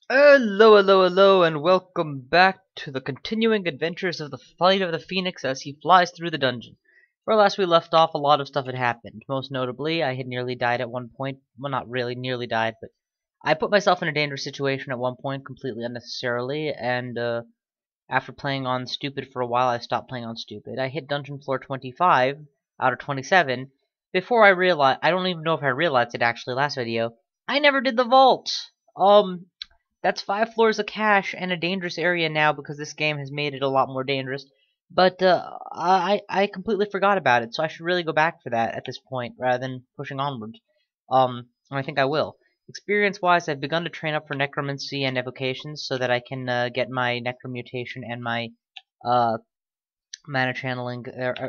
Hello, and welcome back to the continuing adventures of the Flight of the Phoenix as he flies through the dungeon. Where last we left off, a lot of stuff had happened. Most notably, I had nearly died at one point. Well, not really nearly died, but I put myself in a dangerous situation at one point completely unnecessarily, and after playing on Stupid for a while, I stopped playing on Stupid. I hit dungeon floor 25 out of 27 before I realized, I don't even know if I realized it actually last video, I never did the vault! That's 5 floors of cache and a dangerous area now because this game has made it a lot more dangerous. But I completely forgot about it, so I should really go back for that at this point rather than pushing onward. And I think I will. Experience-wise, I've begun to train up for necromancy and evocations so that I can get my necromutation and my mana channeling,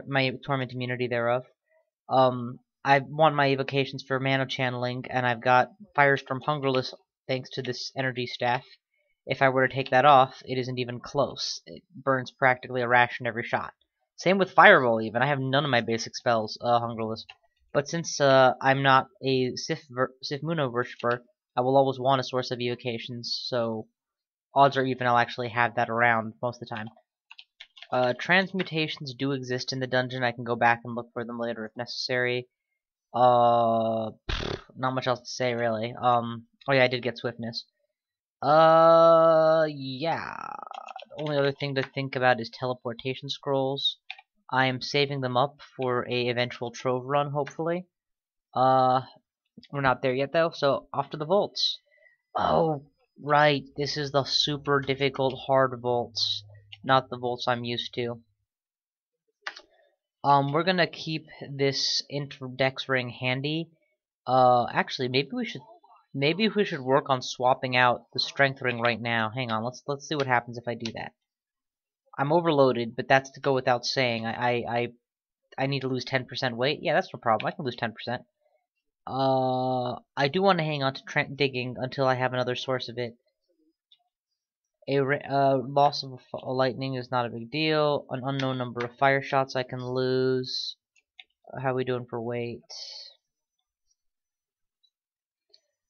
my torment immunity thereof. I want my evocations for mana channeling, and I've got Firestorm Hungerless thanks to this energy staff. If I were to take that off, it isn't even close. It burns practically a ration every shot. Same with Fireball even. I have none of my basic spells Hungerless. But since I'm not a Sif Muno worshipper, I will always want a source of evocations, so odds are even I'll actually have that around most of the time. Transmutations do exist in the dungeon. I can go back and look for them later if necessary. Not much else to say really. Oh yeah, I did get swiftness. Yeah. The only other thing to think about is teleportation scrolls. I am saving them up for a eventual trove run, hopefully. We're not there yet though, so off to the vaults. Oh, right, this is the super difficult hard vaults, not the vaults I'm used to. We're gonna keep this interdex ring handy. Actually, maybe we should work on swapping out the strength ring right now. Hang on, let's see what happens if I do that. I'm overloaded, but that's to go without saying. I need to lose 10% weight. Yeah, that's no problem. I can lose 10%. I do want to hang on to digging until I have another source of it. A loss of a lightning is not a big deal. An unknown number of fire shots I can lose. How are we doing for weight?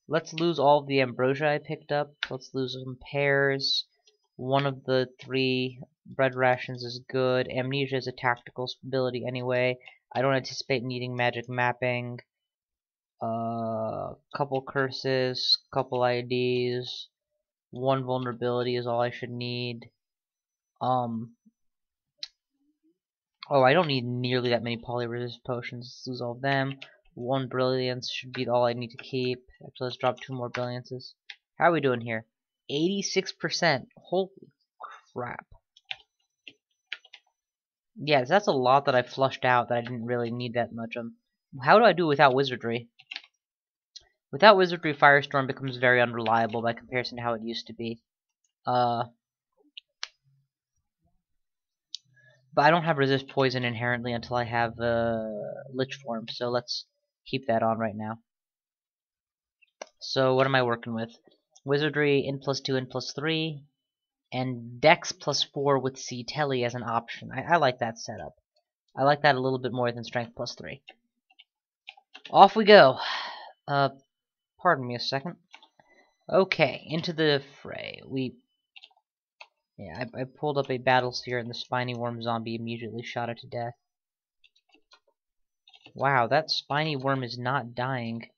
Let's lose all of the ambrosia I picked up. Let's lose some pears. One of the 3 bread rations is good. Amnesia is a tactical ability anyway. I don't anticipate needing magic mapping. Couple curses, couple IDs. 1 vulnerability is all I should need. Oh, I don't need nearly that many polyresist potions. Let's lose all of them. 1 brilliance should be all I need to keep. Actually, let's drop 2 more brilliances. How are we doing here? 86%. Holy crap. Yeah, that's a lot that I flushed out that I didn't really need that much of. How do I do without wizardry? Without wizardry, Firestorm becomes very unreliable by comparison to how it used to be. But I don't have resist poison inherently until I have Lich form, so let's keep that on right now. So what am I working with? Wizardry, in +2, in +3, and Dex +4 with C-Telly as an option. I like that setup. I like that a little bit more than Strength +3. Off we go. Pardon me a second. Okay, into the fray. I pulled up a battle seer and the spiny worm zombie immediately shot it to death. Wow, that spiny worm is not dying.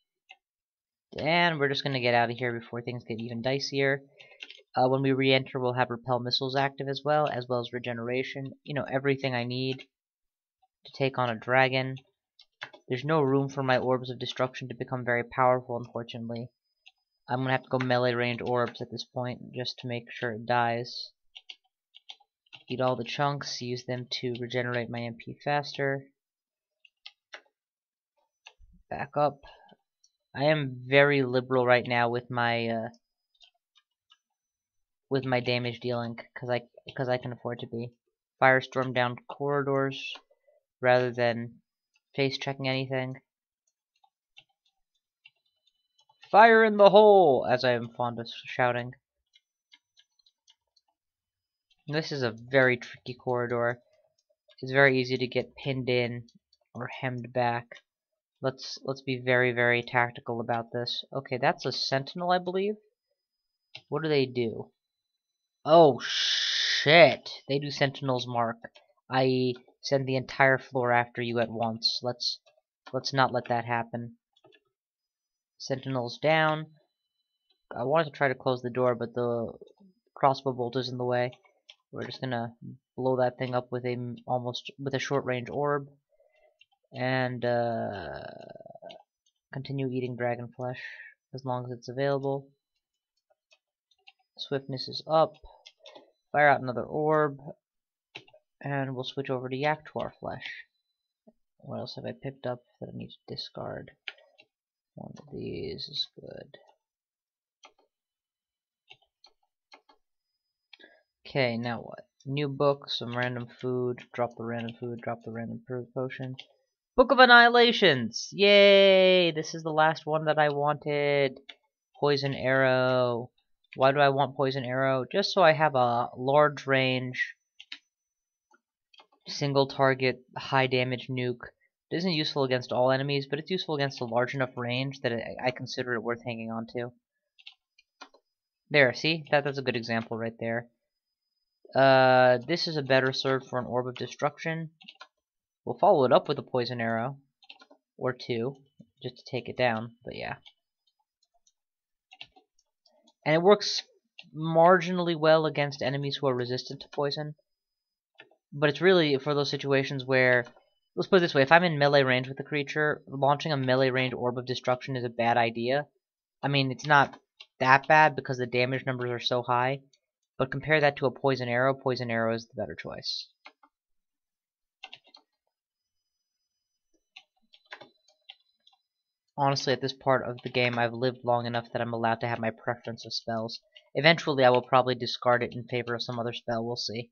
And we're just gonna get out of here before things get even dicier. When we re-enter, we'll have repel missiles active as well as regeneration. You know, everything I need to take on a dragon. There's no room for my orbs of destruction to become very powerful, unfortunately. I'm gonna have to go melee range orbs at this point just to make sure it dies. Eat all the chunks, use them to regenerate my MP faster. Back up. I am very liberal right now with my damage dealing because I can afford to be. Firestorm down corridors rather than face checking anything. Fire in the hole, as I am fond of shouting. This is a very tricky corridor. It's very easy to get pinned in or hemmed back. Let's be very, very tactical about this. Okay, that's a sentinel, I believe. What do they do? Oh shit! They do Sentinel's Mark, i.e., send the entire floor after you at once. Let's not let that happen. Sentinels down. I wanted to try to close the door, but the crossbow bolt is in the way. We're just gonna blow that thing up with a short range orb, and continue eating dragon flesh as long as it's available. Swiftness is up. Fire out another orb, and we'll switch over to Yaktuar flesh. What else have I picked up that I need to discard? One of these is good. Okay, now what? New book, some random food, drop the random food, drop the random potion. Book of Annihilations! Yay! This is the last one that I wanted. Poison Arrow. Why do I want Poison Arrow? Just so I have a large range, single target, high damage nuke. It isn't useful against all enemies, but it's useful against a large enough range that I consider it worth hanging on to. There, see? That's a good example right there. This is a better served for an Orb of Destruction. We'll follow it up with a Poison Arrow. Or two, just to take it down, but yeah. And it works marginally well against enemies who are resistant to poison. But it's really for those situations where, let's put it this way, if I'm in melee range with a creature, launching a melee range Orb of Destruction is a bad idea. I mean, it's not that bad because the damage numbers are so high, but compare that to a Poison Arrow is the better choice. Honestly, at this part of the game, I've lived long enough that I'm allowed to have my preference of spells. Eventually, I will probably discard it in favor of some other spell, we'll see.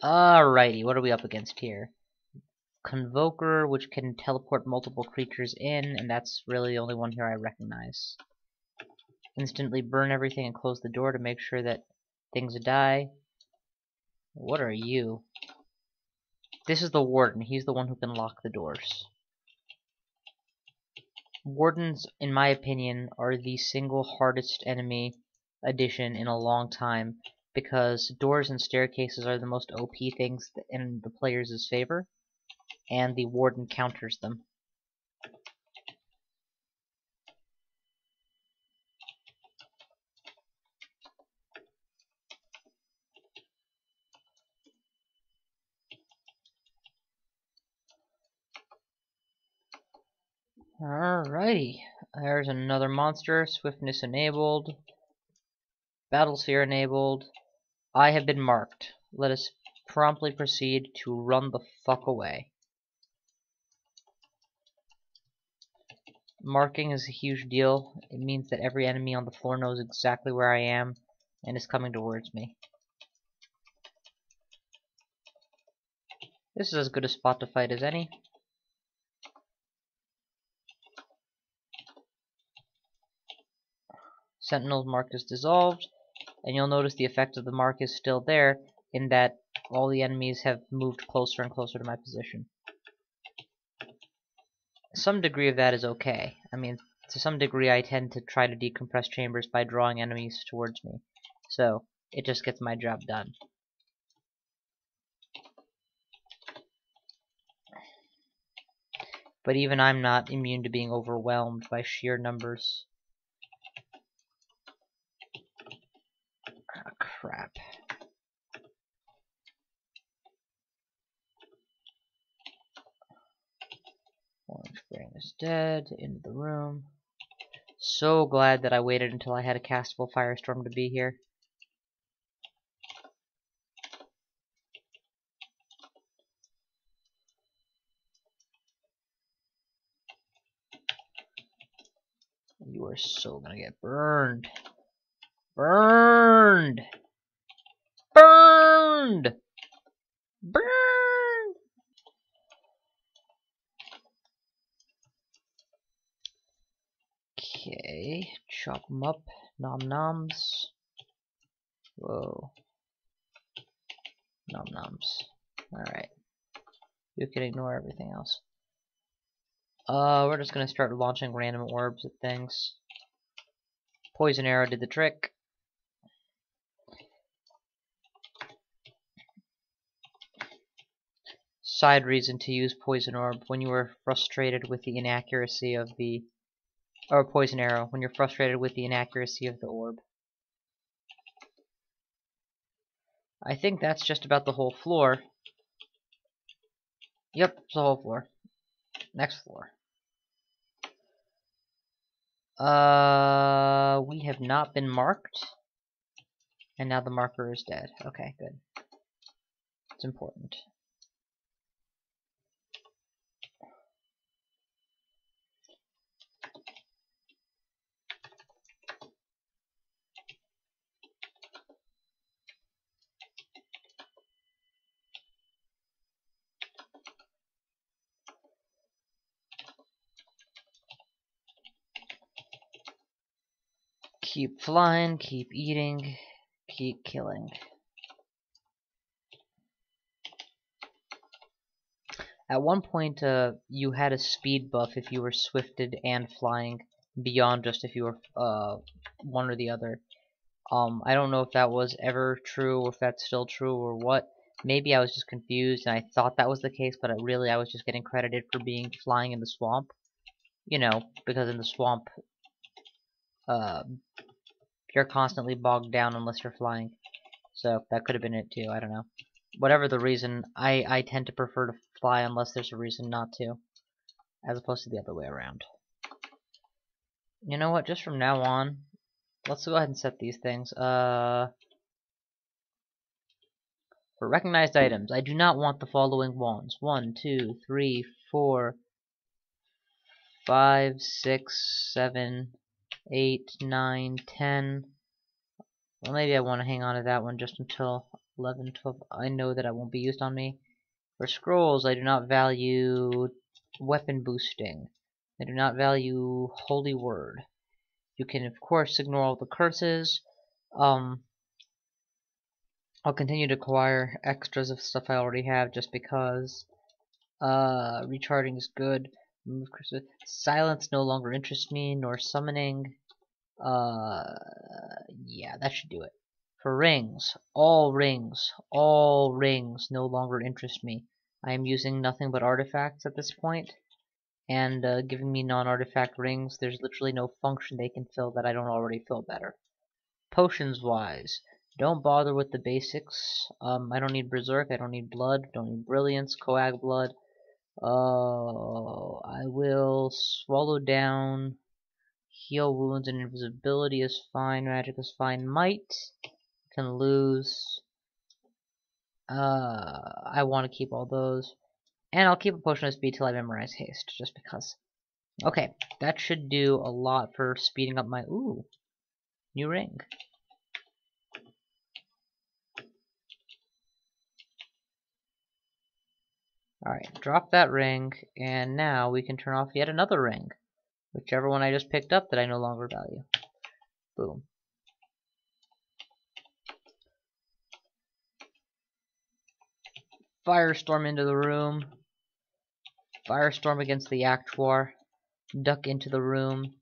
Alrighty, what are we up against here? Convoker, which can teleport multiple creatures in, and that's really the only one here I recognize. Instantly burn everything and close the door to make sure that things die. What are you? This is the Warden. He's the one who can lock the doors. Wardens, in my opinion, are the single hardest enemy addition in a long time, because doors and staircases are the most OP things in the player's favor, and the Warden counters them. Alrighty, there's another monster, swiftness enabled, battle sphere enabled. I have been marked. Let us promptly proceed to run the fuck away. Marking is a huge deal. It means that every enemy on the floor knows exactly where I am and is coming towards me. This is as good a spot to fight as any. Sentinel's mark is dissolved, and you'll notice the effect of the mark is still there, in that all the enemies have moved closer and closer to my position. Some degree of that is okay. I mean, to some degree I tend to try to decompress chambers by drawing enemies towards me. So, it just gets my job done. But even I'm not immune to being overwhelmed by sheer numbers. Ah, crap. Orange Brain is dead. Into the room. So glad that I waited until I had a castable Firestorm to be here. You are so gonna get burned. Burned! Burned! Burned! Okay, chop them up. Nom noms. Whoa. Nom noms. Alright. You can ignore everything else. We're just gonna start launching random orbs at things. Poison arrow did the trick. Side reason to use poison orb when you were frustrated with the inaccuracy of the... or poison arrow when you're frustrated with the inaccuracy of the orb. I think that's just about the whole floor. Yep, it's the whole floor. Next floor. We have not been marked. And now the marker is dead. Okay, good. It's important. Keep flying, keep eating, keep killing. At one point, you had a speed buff if you were swifted and flying, beyond just if you were one or the other. I don't know if that was ever true, or if that's still true, or what. Maybe I was just confused, and I thought that was the case, but I was just getting credited for being flying in the swamp. You know, because in the swamp, you're constantly bogged down unless you're flying. So that could have been it too, I don't know. Whatever the reason, I tend to prefer to fly unless there's a reason not to, as opposed to the other way around. You know what, just from now on, let's go ahead and set these things. For recognized items, I do not want the following wands. 1, 2, 3, 4, 5, 6, 7, 8, 9, 10. Well, maybe I want to hang on to that one just until 11, 12. I know that it won't be used on me. For scrolls, I do not value weapon boosting. I do not value holy word. You can, of course, ignore all the curses. I'll continue to acquire extras of stuff I already have just because. Recharging is good. Silence no longer interests me, nor summoning. Yeah, that should do it. For rings, all rings no longer interest me. I am using nothing but artifacts at this point, and giving me non-artifact rings, there's literally no function they can fill that I don't already fill better. Potions wise, don't bother with the basics. I don't need Berserk, I don't need Blood, don't need Brilliance, Coag Blood. I will Swallow Down. Heal wounds and invisibility is fine. Magic is fine. Might can lose. I want to keep all those, and I'll keep a potion of speed till I memorize haste, just because. Okay, that should do a lot for speeding up my new ring. Alright, drop that ring, and now we can turn off yet another ring. Whichever one I just picked up that I no longer value. Boom. Firestorm into the room. Firestorm against the Actuar. Duck into the room.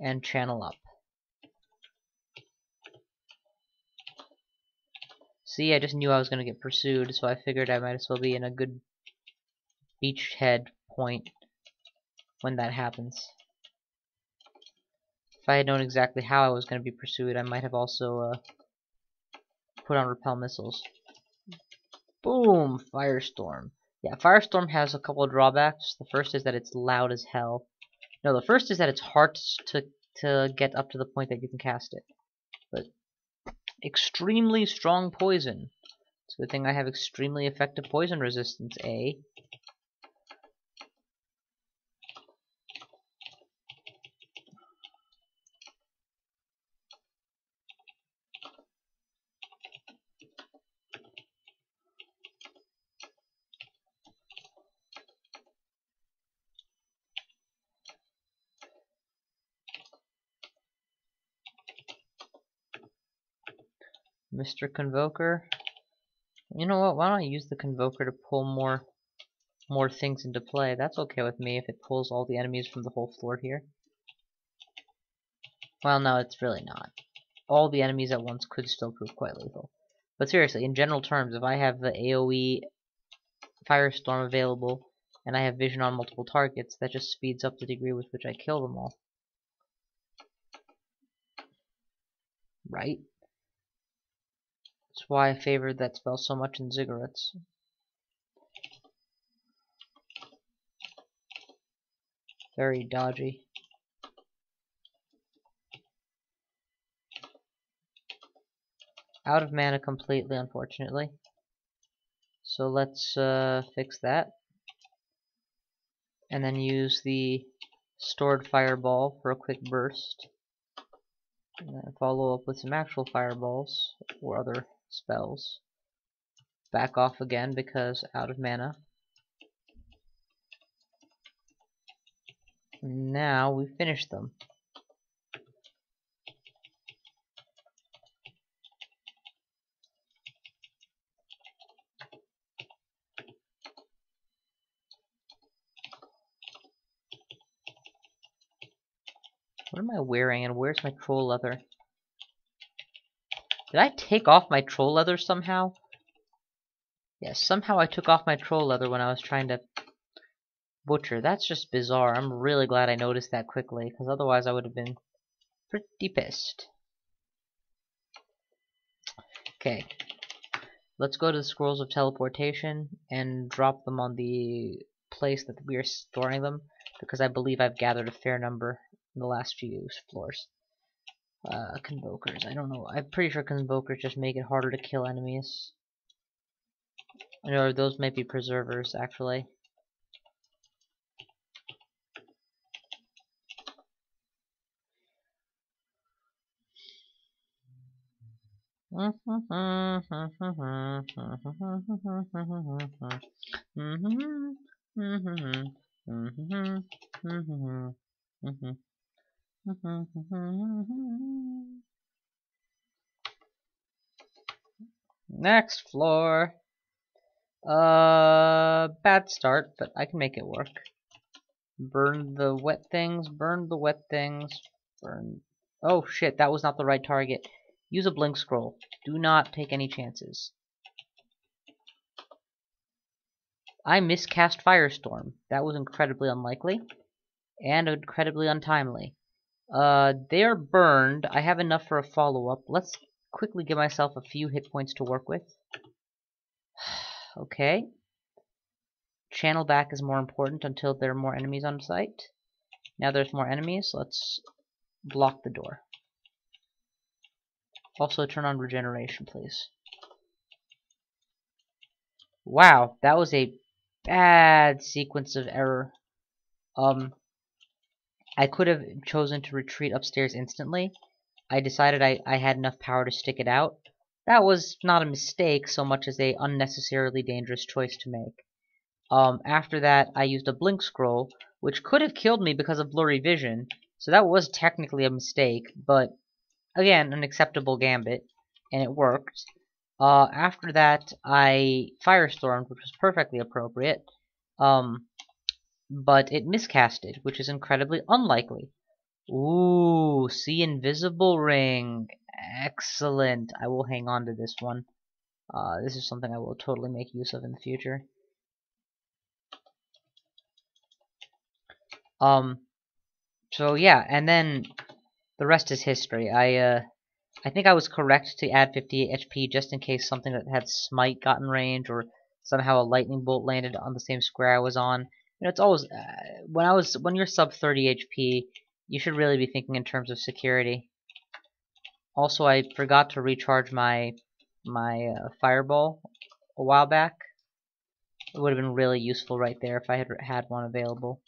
And channel up. See, I just knew I was going to get pursued, so I figured I might as well be in a good beachhead point when that happens. If I had known exactly how I was going to be pursued, I might have also put on repel missiles. Boom! Firestorm. Yeah, Firestorm has a couple of drawbacks. The first is that it's loud as hell. No, the first is that it's hard to get up to the point that you can cast it. But extremely strong poison. It's a good thing I have extremely effective poison resistance, eh? Mr. Convoker. You know what? Why don't I use the Convoker to pull more things into play? That's okay with me if it pulls all the enemies from the whole floor here. Well, no, it's really not. All the enemies at once could still prove quite lethal. But seriously, in general terms, if I have the AoE Firestorm available, and I have vision on multiple targets, that just speeds up the degree with which I kill them all. Right? That's why I favored that spell so much in Ziggurats. Very dodgy. Out of mana completely, unfortunately. So let's fix that. And then use the stored fireball for a quick burst. And then follow up with some actual fireballs or other spells. Back off again because out of mana. Now we've finished them. What am I wearing and where's my troll leather? Did I take off my troll leather somehow? Yes, somehow I took off my troll leather when I was trying to butcher. That's just bizarre. I'm really glad I noticed that quickly, because otherwise I would have been pretty pissed. Okay. Let's go to the Scrolls of Teleportation and drop them on the place that we are storing them, because I believe I've gathered a fair number in the last few floors. Convokers. I don't know. I'm pretty sure Convokers just make it harder to kill enemies. Or those might be Preservers, actually. Next floor. Bad start, but I can make it work. Burn the wet things, burn the wet things, burn. Oh shit, that was not the right target. Use a blink scroll. Do not take any chances. I miscast Firestorm. That was incredibly unlikely. And incredibly untimely. They're burned. I have enough for a follow-up. Let's quickly give myself a few hit points to work with. Okay. Channel back is more important until there are more enemies on site. Now there's more enemies. Let's block the door. Also turn on regeneration, please. Wow, that was a bad sequence of error. I could have chosen to retreat upstairs instantly. I decided I had enough power to stick it out. That was not a mistake so much as a unnecessarily dangerous choice to make. After that, I used a blink scroll, which could have killed me because of blurry vision, so that was technically a mistake, but again, an acceptable gambit, and it worked. After that, I firestormed, which was perfectly appropriate, but it miscasted, which is incredibly unlikely. Ooh, see invisible ring. Excellent. I will hang on to this one. This is something I will totally make use of in the future. So yeah, and then the rest is history. I think I was correct to add 58 HP just in case something that had smite got in range, or somehow a lightning bolt landed on the same square I was on. You know, it's always when you're sub 30 HP, you should really be thinking in terms of security. Also, I forgot to recharge my fireball a while back. It would have been really useful right there if I had one available.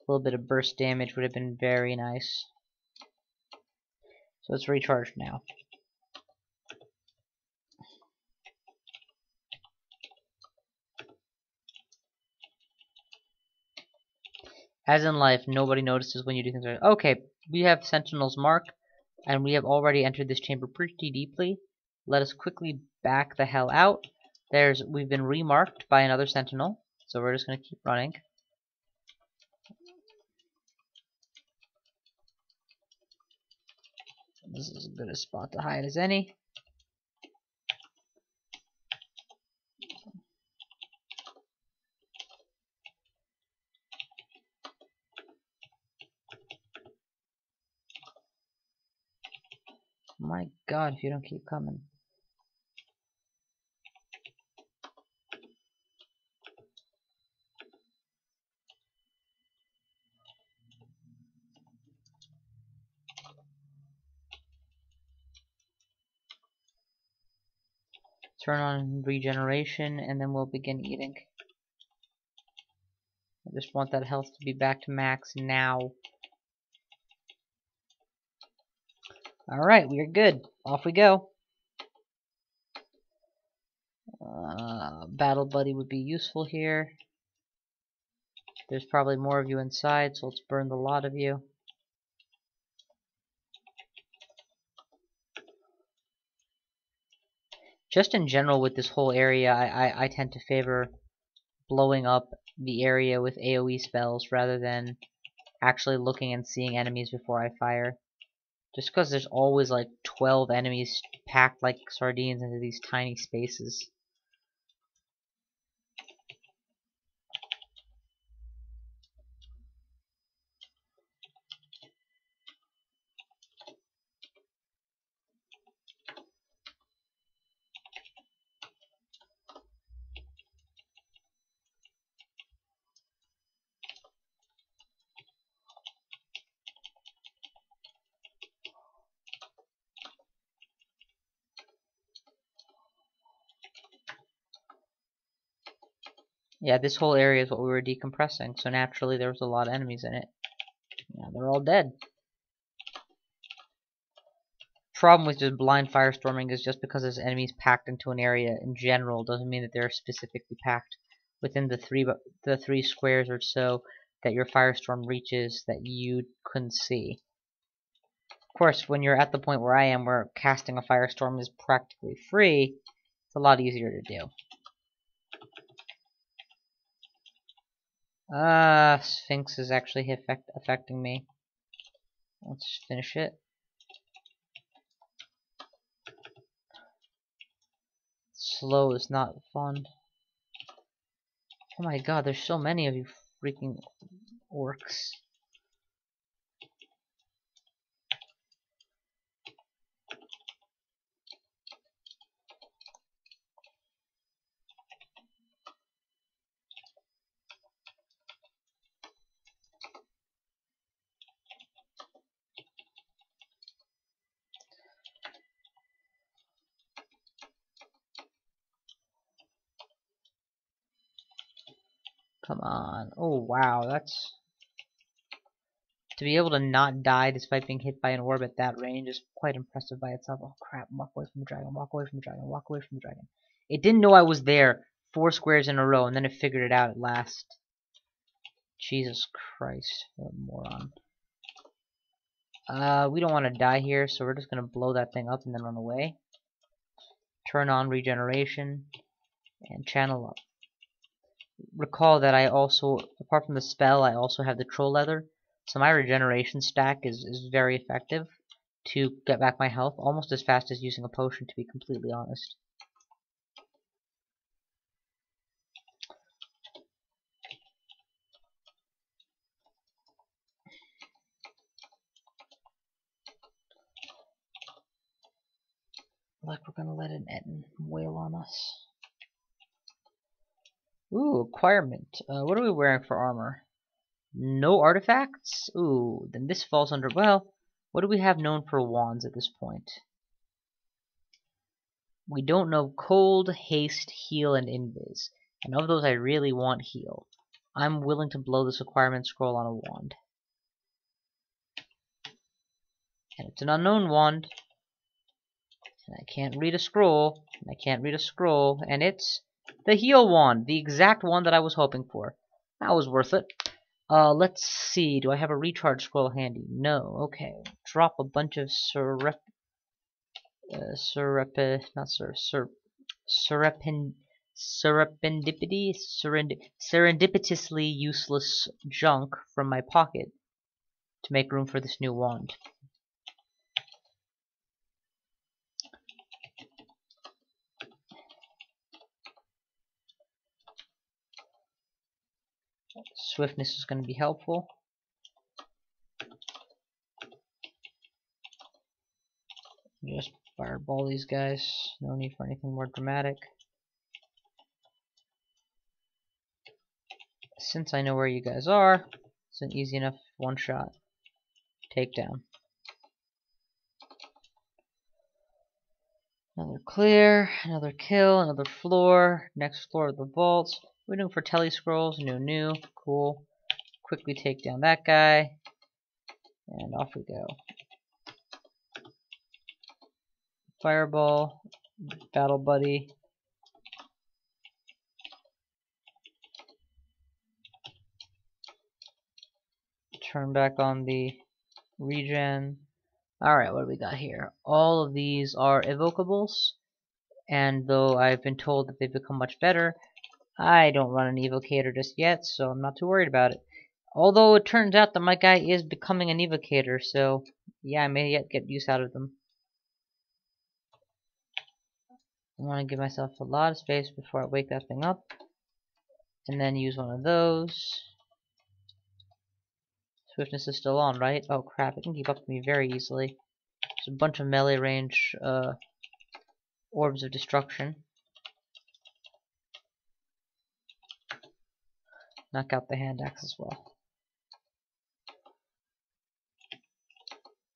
A little bit of burst damage would have been very nice. So it's recharged now. As in life, nobody notices when you do things right. Okay, we have Sentinel's Mark, and we have already entered this chamber pretty deeply. Let us quickly back the hell out. We've been remarked by another Sentinel, so we're just gonna keep running. This is as good a spot to hide as any. My god, if you don't keep coming. Turn on regeneration, and then we'll begin eating. I just want that health to be back to max now. Alright, we are good. Off we go. Battle buddy would be useful here. There's probably more of you inside, so let's burn the lot of you. Just in general with this whole area, I tend to favor blowing up the area with AoE spells rather than actually looking and seeing enemies before I fire. Just because there's always like 12 enemies packed like sardines into these tiny spaces. Yeah, this whole area is what we were decompressing, so naturally there was a lot of enemies in it. Yeah, they're all dead. Problem with just blind firestorming is just because there's enemies packed into an area in general doesn't mean that they're specifically packed within the three squares or so that your firestorm reaches that you couldn't see. Of course, when you're at the point where I am, where casting a firestorm is practically free, it's a lot easier to do. Sphinx is actually affecting me. Let's finish it. Slow is not fun. Oh my god, there's so many of you freaking orcs. Come on. Oh wow, that's... To be able to not die despite being hit by an orb at that range is quite impressive by itself. Oh crap, walk away from the dragon, walk away from the dragon, walk away from the dragon. It didn't know I was there 4 squares in a row, and then it figured it out at last. Jesus Christ, what a moron. We don't want to die here, so we're just going to blow that thing up and then run away. Turn on regeneration, and channel up. Recall that I also, apart from the spell, I also have the troll leather. So my regeneration stack is very effective to get back my health, almost as fast as using a potion, to be completely honest. Like we're gonna let an Etten wail on us. Ooh, acquirement. What are we wearing for armor? No artifacts? Ooh, then this falls under, well, what do we have known for wands at this point? We don't know cold, haste, heal, and invis. And of those I really want heal. I'm willing to blow this acquirement scroll on a wand. And it's an unknown wand. And I can't read a scroll. And I can't read a scroll. And it's the heal wand. The exact one that I was hoping for. That was worth it. Let's see. Do I have a recharge scroll handy? No. Okay. Drop a bunch of serendipitously useless junk from my pocket to make room for this new wand. Swiftness is going to be helpful. Just fireball these guys. No need for anything more dramatic. Since I know where you guys are, it's an easy enough one-shot takedown. Another clear, another kill, another floor. Next floor of the vaults. We're doing for tele scrolls. New. Cool. Quickly take down that guy. And off we go. Fireball. Battle buddy. Turn back on the regen. Alright, what do we got here? All of these are evocables. And though I've been told that they've become much better, I don't run an evocator just yet, so I'm not too worried about it. Although it turns out that my guy is becoming an evocator, so yeah, I may yet get use out of them. I want to give myself a lot of space before I wake that thing up. And then use one of those. Swiftness is still on, right? Oh crap, it can keep up to me very easily. There's a bunch of melee range orbs of destruction. Knock out the hand axe as well.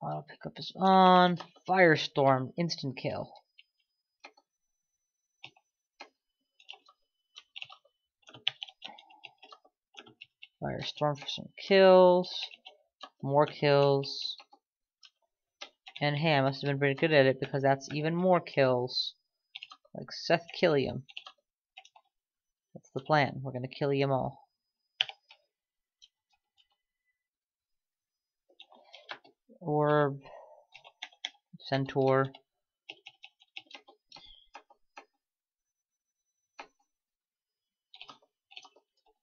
Auto pickup is on. Firestorm, instant kill. Firestorm for some kills. More kills. And hey, I must have been pretty good at it because that's even more kills. Like Seth Killiam. That's the plan. We're gonna kill them all. Orb. Centaur.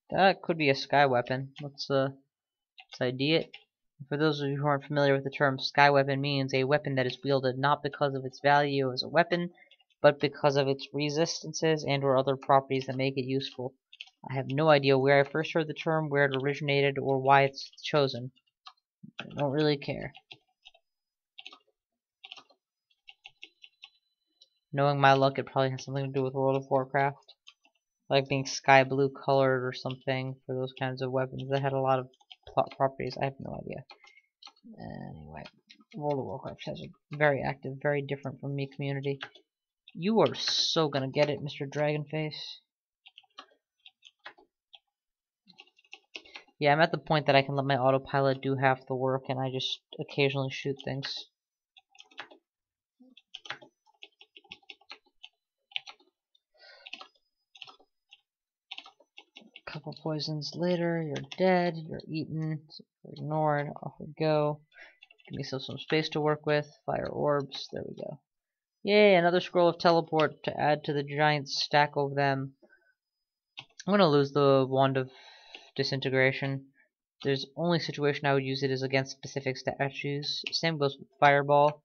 That could be a sky weapon. Let's ID it. For those of you who aren't familiar with the term, sky weapon means a weapon that is wielded not because of its value as a weapon, but because of its resistances and or other properties that make it useful. I have no idea where I first heard the term, where it originated, or why it's chosen. I don't really care. Knowing my luck, it probably has something to do with World of Warcraft. Like being sky blue colored or something for those kinds of weapons that had a lot of properties. I have no idea. Anyway, World of Warcraft has a very active, very different from me community. You are so gonna get it, Mr. Dragonface. Yeah, I'm at the point that I can let my autopilot do half the work and I just occasionally shoot things. A couple poisons later, you're dead, you're eaten, you're ignored, off we go. Give myself some space to work with. Fire orbs, there we go. Yay, another scroll of teleport to add to the giant stack of them. I'm gonna lose the wand of disintegration. There's only situation I would use it is against specific statues. Same goes with fireball.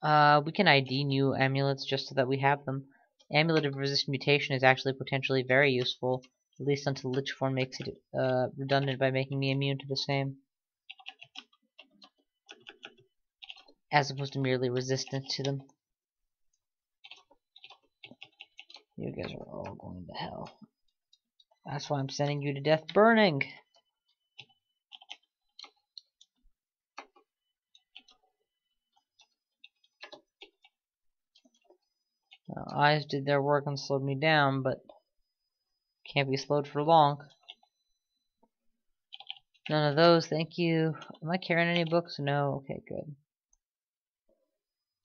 We can ID new amulets just so that we have them. Amulet of resist mutation is actually potentially very useful, at least until Lich Form makes it redundant by making me immune to the same, as opposed to merely resistant to them. You guys are all going to hell. That's why I'm sending you to death burning. Eyes did their work and slowed me down, but can't be slowed for long. None of those, thank you. Am I carrying any books? No? Okay, good.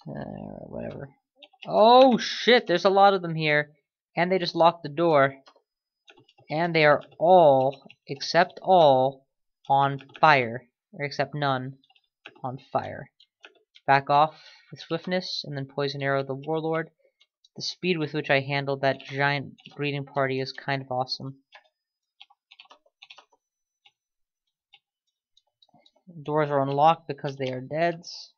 Alright, whatever. Oh shit, there's a lot of them here. And they just locked the door. And they are all, except all, on fire. Or except none, on fire. Back off with swiftness, and then poison arrow the warlord. The speed with which I handled that giant greeting party is kind of awesome. Doors are unlocked because they are deads.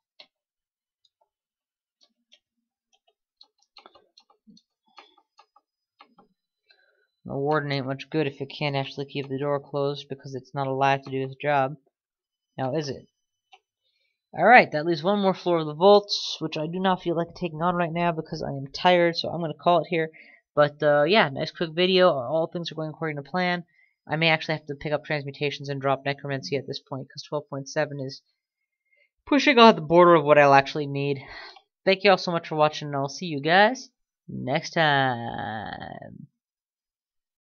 The warden ain't much good if it can't actually keep the door closed because it's not alive to do its job. Now is it? Alright, that leaves one more floor of the vaults, which I do not feel like taking on right now because I am tired, so I'm going to call it here. But yeah, nice quick video. All things are going according to plan. I may actually have to pick up transmutations and drop necromancy at this point because 12.7 is pushing on the border of what I'll actually need. Thank you all so much for watching, and I'll see you guys next time.